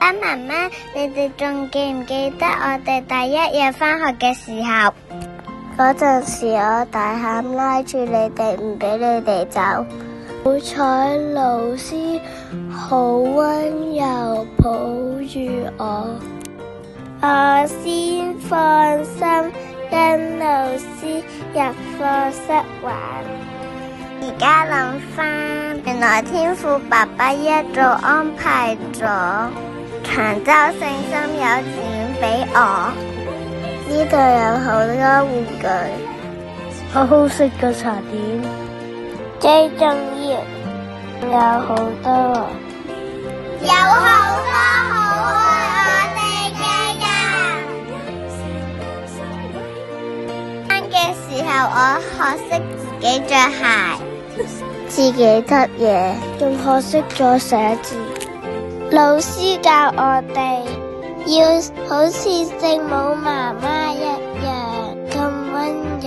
爸媽媽，你哋仲記唔記得我哋第一日返學嘅時候？嗰陣時我大喊拉住你哋，唔俾你哋走。好彩老師好溫柔抱住我，我先放心跟老師入課室玩。而家諗返，原來天父爸爸一早安排咗長洲聖心幼稚園俾我。呢度有好多玩具，好好食嘅茶點，最重要有好多，有好多好愛我哋嘅人。返嘅時候，我學識自己着鞋，自己執嘢，仲學識咗寫字。老師教我哋要好似聖母媽媽一樣咁溫柔，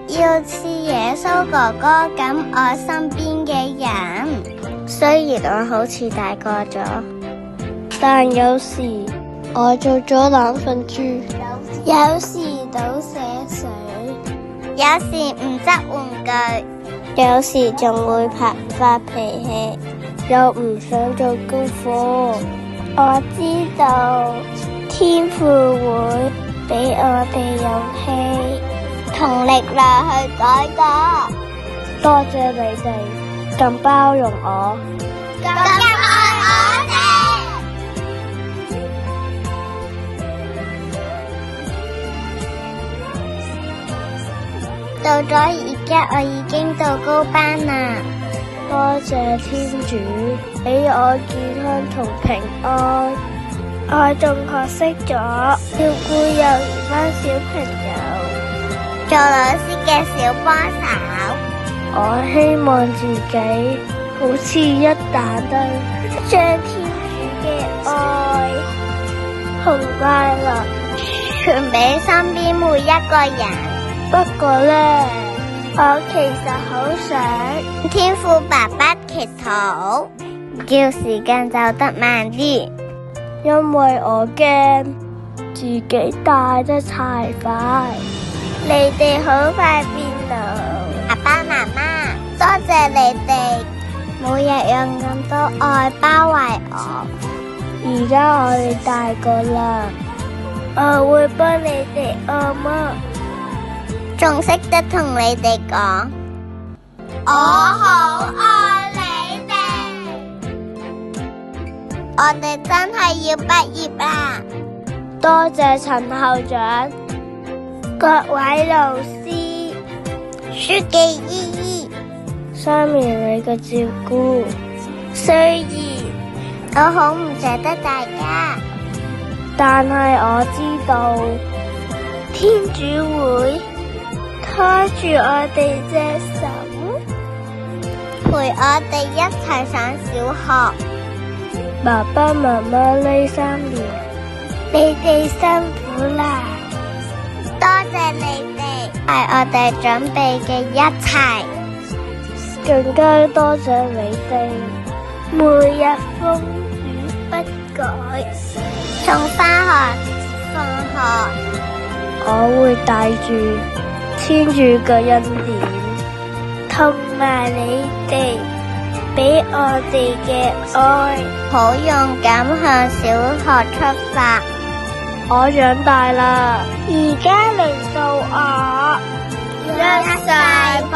要似耶穌哥哥咁愛身邊嘅人。雖然我好似大個咗，但有時我做咗懶瞓豬，有時倒瀉水，有時唔執玩具，有時仲會發脾氣，又唔想做功課。我知道天父會俾我哋勇氣同力量去改過。多謝你哋咁包容我，咁愛我哋。到咗而家，我已經到高班啦。多謝天主俾我健康同平安，我仲學識咗照顧幼兒班小朋友，做老師嘅小幫手。我希望自己好似一盞燈，將天主嘅愛同快樂傳俾身邊每一個人。不過呢，我其實好想天父爸爸祈禱，叫時間走得慢啲，因為我驚自己大得太快，你哋好快變老。爸爸媽媽，多謝你哋每日用咁多愛包圍我。而家我哋大個啦，我會幫你哋按摩，仲識得同你哋講，我好愛你哋。我哋真係要畢業啦！多謝陳校長、各位老師、書記姨姨、3年你嘅照顧。雖然我好唔捨得大家，但係我知道天主會拖住我哋隻手，陪我哋一齊上小學。爸爸媽媽呢3年，你哋辛苦啦！多謝你哋為我哋準備嘅一切，更加多謝你哋每日風雨不改，從返學放學，我會帶住天主嘅恩典，同埋你哋俾我哋嘅愛，好勇敢向小學出發。我長大啦，而家輪到我1歲抱